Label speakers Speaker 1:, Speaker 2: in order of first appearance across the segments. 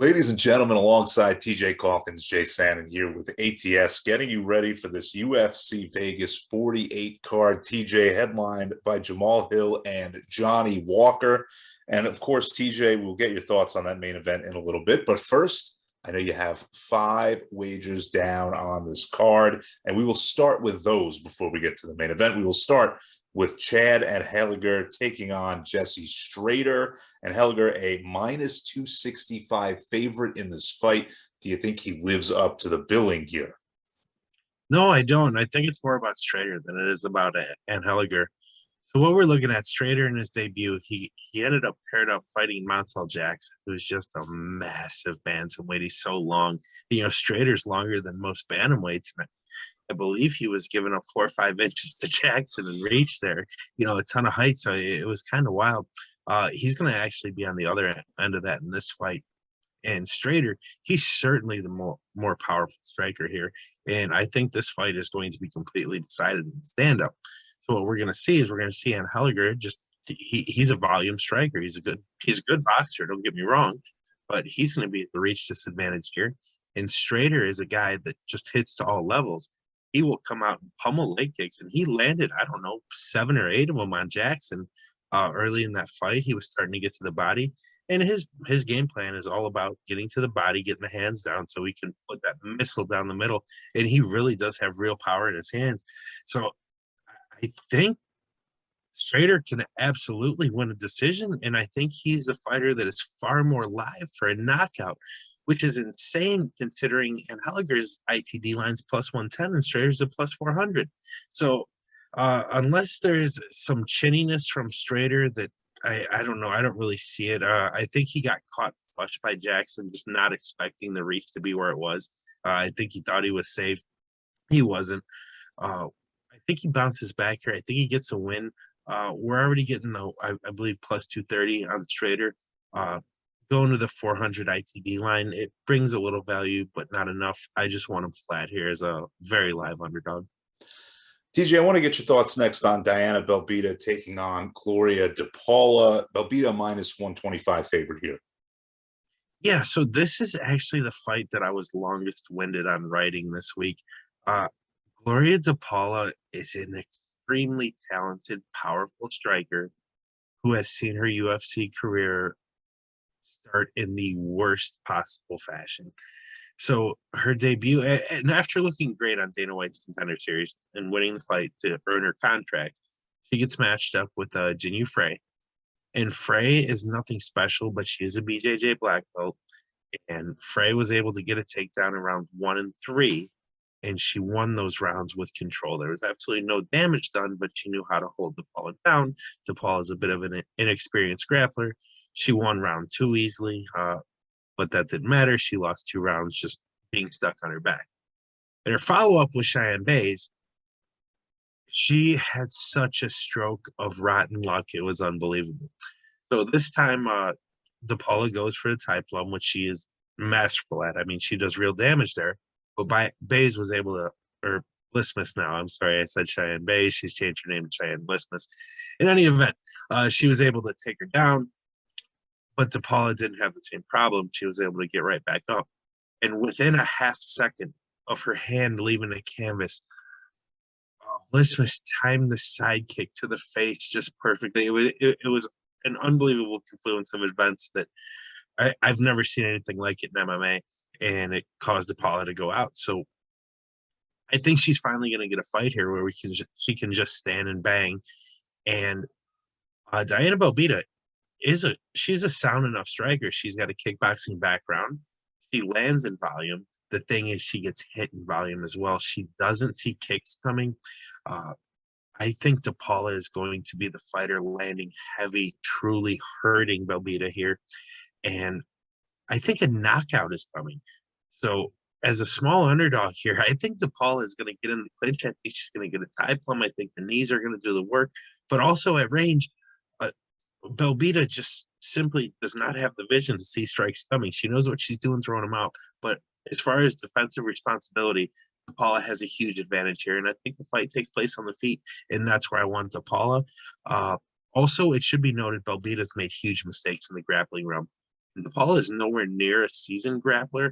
Speaker 1: Ladies and gentlemen, alongside TJ Calkins, Jay Sannon here with ATS, getting you ready for this UFC Vegas 48 card. TJ headlined by Jamal Hill and Johnny Walker. And of course, TJ, we'll get your thoughts on that main event in a little bit. But first, I know you have 5 wagers down on this card, and we will start with those before we get to the main event. We will start with Chad and Helliger taking on Jesse Strader, and Helliger a minus 265 favorite in this fight. Do you think he lives up to the billing here?
Speaker 2: No, I don't. I think it's more about Strader than it is about Helliger. So what we're looking at, Strader in his debut, he ended up paired up fighting Montel Jackson, who's just a massive bantamweight. He's so long. Strader's longer than most bantamweights. And I believe he was giving up 4 or 5 inches to Jackson and reached there, a ton of height. So it was kind of wild. He's going to actually be on the other end of that in this fight. And Strader, he's certainly the more powerful striker here. And I think this fight is going to be completely decided in stand-up. So what we're going to see is Helliger just he's a volume striker. He's a good boxer. Don't get me wrong, but he's going to be at the reach disadvantage here. And Strader is a guy that just hits to all levels. He will come out and pummel leg kicks, and he landed 7 or 8 of them on Jackson early in that fight. He was starting to get to the body, and his game plan is all about getting to the body, getting the hands down, so he can put that missile down the middle. And he really does have real power in his hands. So I think Strader can absolutely win a decision, and I think he's a fighter that is far more live for a knockout, which is insane considering Helliger's ITD line's plus 110 and Strader's a plus 400. So unless there's some chinniness from Strader that I don't know, I don't really see it. I think he got caught flush by Jackson, just not expecting the reach to be where it was. I think he thought he was safe. He wasn't. I think he bounces back here. I think he gets a win. We're already getting I believe plus 230 on Strader. Going to the 400 ITD line, it brings a little value, but not enough. I just want him flat here as a very live underdog.
Speaker 1: TJ, I want to get your thoughts next on Diana Balbita taking on Gloria De Paula. Balbita minus 125 favorite here.
Speaker 2: Yeah, so this is actually the fight that I was longest winded on writing this week. Gloria De Paula is an extremely talented, powerful striker who has seen her UFC career start in the worst possible fashion. So her debut, and after looking great on Dana White's Contender Series and winning the fight to earn her contract, she gets matched up with Jinyu Frey. And Frey is nothing special, but she is a BJJ black belt. And Frey was able to get a takedown in rounds 1 and 3, and she won those rounds with control. There was absolutely no damage done, but she knew how to hold DePaula down. DePaula is a bit of an inexperienced grappler. She won round 2 easily, but that didn't matter. She lost 2 rounds just being stuck on her back. And her follow-up with Cheyenne Bays, she had such a stroke of rotten luck. It was unbelievable. So this time, DePaula goes for the tie plum, which she is masterful at. I mean, she does real damage there. But Bays was able to, or Blissmas now, I'm sorry, I said Cheyenne Bays. She's changed her name to Cheyenne Blissmas. In any event, she was able to take her down. But DePaula didn't have the same problem. She was able to get right back up. And within a half second of her hand leaving the canvas, Lismus timed the side kick to the face just perfectly. It was an unbelievable confluence of events that I've never seen anything like it in MMA, and it caused DePaula to go out. So I think she's finally going to get a fight here where she can just stand and bang. And Diana Balbita, she's a sound enough striker. She's got a kickboxing background. She lands in volume. The thing is, she gets hit in volume as well. She doesn't see kicks coming. I think DePaula is going to be the fighter landing heavy, truly hurting Balbita here. And I think a knockout is coming. So as a small underdog here, I think DePaula is going to get in the clinch. I think she's going to get a tie plum. I think the knees are going to do the work. But also at range, Balbita just simply does not have the vision to see strikes coming. She knows what she's doing, throwing them out. But as far as defensive responsibility, DePaula has a huge advantage here. And I think the fight takes place on the feet, and that's where I want DePaula. Also, it should be noted, Balbita's made huge mistakes in the grappling realm. De Paula is nowhere near a seasoned grappler,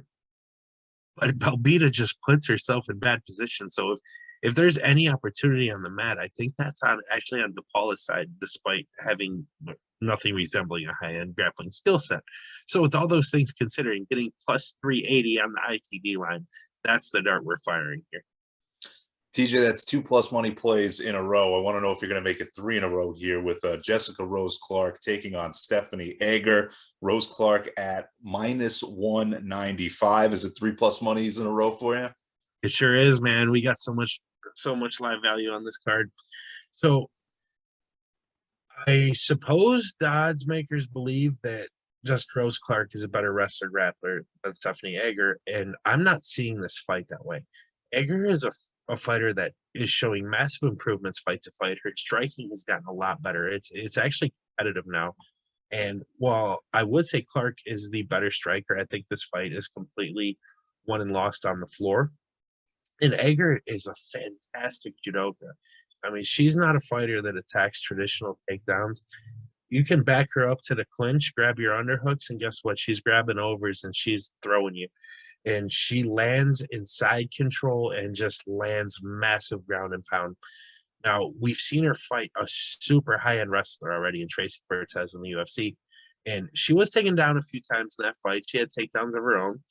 Speaker 2: but Balbita just puts herself in bad position. So if there's any opportunity on the mat, I think that's on actually on De Paula's side, despite having nothing resembling a high-end grappling skill set. So with all those things considering, getting plus 380 on the ITD line, that's the dart we're firing here.
Speaker 1: TJ, that's 2+ money plays in a row. I want to know if you're going to make it 3 in a row here with Jessica Rose Clark taking on Stephanie Egger. Rose Clark at minus 195. Is it 3+ monies in a row for you?
Speaker 2: It sure is, man. We got so much live value on this card. So I suppose the odds makers believe that Jessica Rose Clark is a better wrestler grappler than Stephanie Egger, and I'm not seeing this fight that way. Egger is a fighter that is showing massive improvements fight to fight. Her striking has gotten a lot better. It's actually competitive now. And while I would say Clark is the better striker, I think this fight is completely won and lost on the floor. And Egger is a fantastic judoka. I mean, she's not a fighter that attacks traditional takedowns. You can back her up to the clinch, grab your underhooks, and guess what? She's grabbing overs and she's throwing you. And she lands in side control and just lands massive ground and pound. Now, we've seen her fight a super high-end wrestler already in Tracy Cortez in the UFC, and she was taken down a few times in that fight. She had takedowns of her own.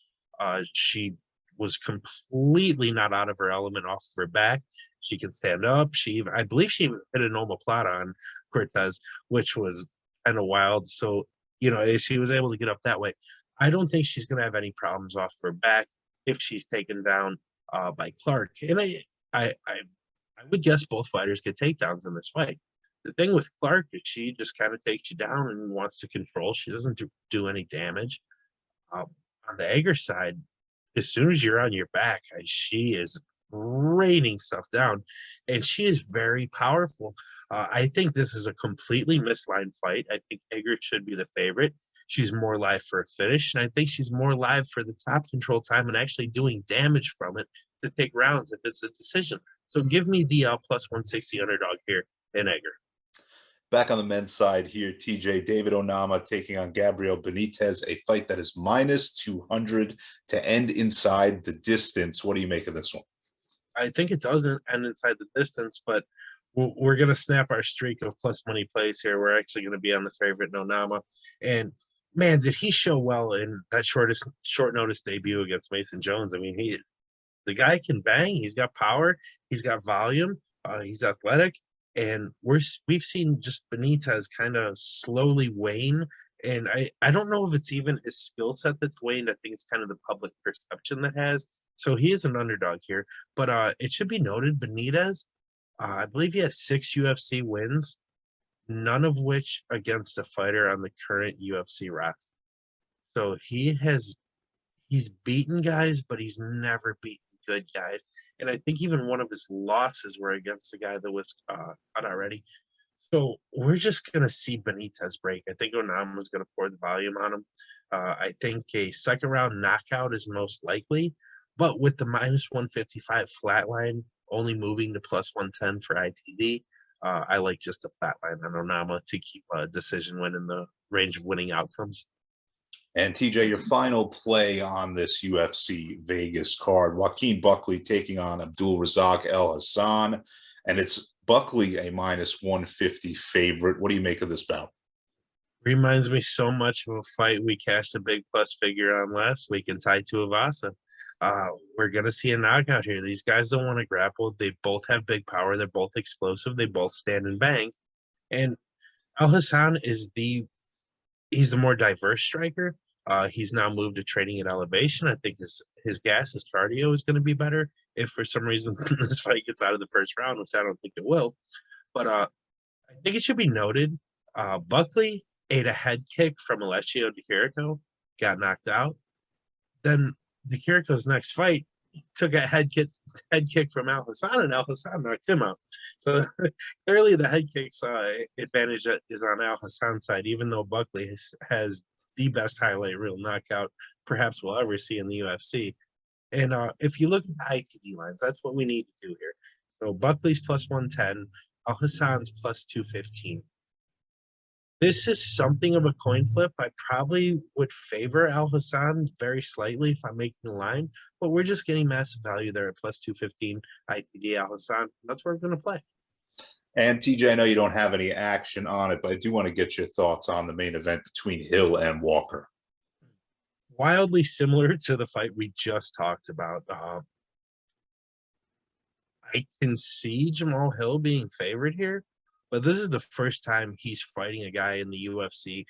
Speaker 2: She was completely not out of her element off of her back. She can stand up. I believe she even hit an omoplata on Cortez, which was kind of wild. So, she was able to get up that way. I don't think she's going to have any problems off her back if she's taken down by Clark. And I would guess both fighters get takedowns in this fight. The thing with Clark is she just kind of takes you down and wants to control. She doesn't do any damage. On the Egger side, as soon as you're on your back, she is raining stuff down, and she is very powerful. I think this is a completely mislined fight. I think Egger should be the favorite. She's more live for a finish, and I think she's more live for the top control time and actually doing damage from it to take rounds if it's a decision. So give me the plus 160 underdog here in Egger.
Speaker 1: Back on the men's side here, TJ, David Onama taking on Gabrielle Benitez, a fight that is minus 200 to end inside the distance. What do you make of this one?
Speaker 2: I think it doesn't end inside the distance, but we're going to snap our streak of plus money plays here. We're actually going to be on the favorite Onama. And man, did he show well in that short notice debut against Mason Jones? I mean, the guy can bang. He's got power. He's got volume. He's athletic. And we've seen just Benitez kind of slowly wane. And I don't know if it's even his skill set that's waned. I think it's kind of the public perception that has. So he is an underdog here. But it should be noted, Benitez, I believe he has 6 UFC wins, none of which against a fighter on the current UFC roster. So he's beaten guys, but he's never beaten good guys. And I think even one of his losses were against a guy that was out already. So we're just going to see Benitez break. I think Onama's going to pour the volume on him. I think a second round knockout is most likely, but with the minus 155 flat line only moving to plus 110 for ITD, I like just a flat line on Onama to keep a decision win in the range of winning outcomes.
Speaker 1: And TJ, your final play on this UFC Vegas card, Joaquin Buckley taking on Abdul Razak Alhassan, and it's Buckley a minus 150 favorite. What do you make of this bout?
Speaker 2: Reminds me so much of a fight we cashed a big plus figure on last week in Tai Tuivasa. We're going to see a knockout here. These guys don't want to grapple. They both have big power. They're both explosive. They both stand and bang. And Alhassan he's the more diverse striker. He's now moved to training at elevation. I think his cardio is going to be better if for some reason this fight gets out of the first round, which I don't think it will. But I think it should be noted, Buckley ate a head kick from Alessio Di Chirico, got knocked out. Then Di Chirico's next fight took a head kick from Alhassan, and Alhassan knocked him out. So clearly the head kicks advantage is on Alhassan's side, even though Buckley has the best highlight reel knockout perhaps we'll ever see in the UFC. And if you look at the ITD lines, that's what we need to do here. So Buckley's plus 110, Alhassan's plus 215. This is something of a coin flip. I probably would favor Alhassan very slightly if I'm making the line, but we're just getting massive value there at plus 215 ITD Alhassan. That's where we're going to play.
Speaker 1: And TJ, I know you don't have any action on it, but I do want to get your thoughts on the main event between Hill and Walker.
Speaker 2: Wildly similar to the fight we just talked about. I can see Jamal Hill being favored here, but this is the first time he's fighting a guy in the UFC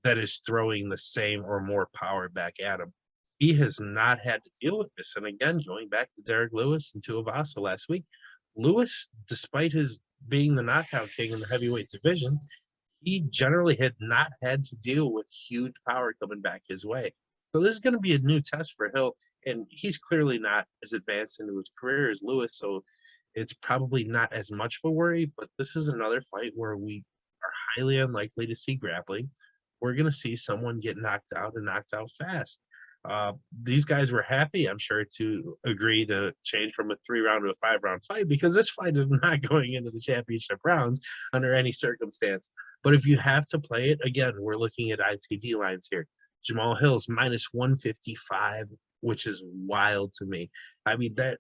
Speaker 2: that is throwing the same or more power back at him. He has not had to deal with this. And again, going back to Derek Lewis and Tuivasa last week, Lewis, despite his being the knockout king in the heavyweight division, he generally had not had to deal with huge power coming back his way. So this is going to be a new test for Hill, and he's clearly not as advanced into his career as Lewis, so it's probably not as much of a worry, but this is another fight where we are highly unlikely to see grappling. We're going to see someone get knocked out and knocked out fast. These guys were happy, I'm sure, to agree to change from a 3-round to a 5-round fight because this fight is not going into the championship rounds under any circumstance. But if you have to play it, again, we're looking at ITD lines here. Jamal Hill's minus 155, which is wild to me. I mean, that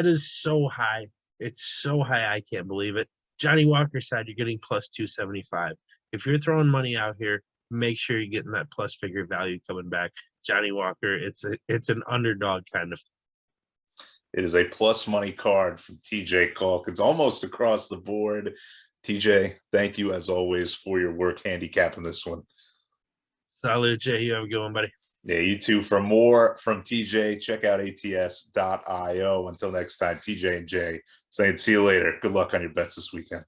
Speaker 2: is so high. It's so high, I can't believe it. Johnny Walker said you're getting plus 275. If you're throwing money out here, make sure you're getting that plus figure value coming back. Johnny Walker, it's an underdog kind of.
Speaker 1: It is a plus money card from TJ Calkins, almost across the board. TJ, thank you as always for your work handicapping this one.
Speaker 2: Salute, Jay. You have a good one, buddy.
Speaker 1: Yeah, you too. For more from TJ, check out ats.io. Until next time, TJ and Jay saying see you later. Good luck on your bets this weekend.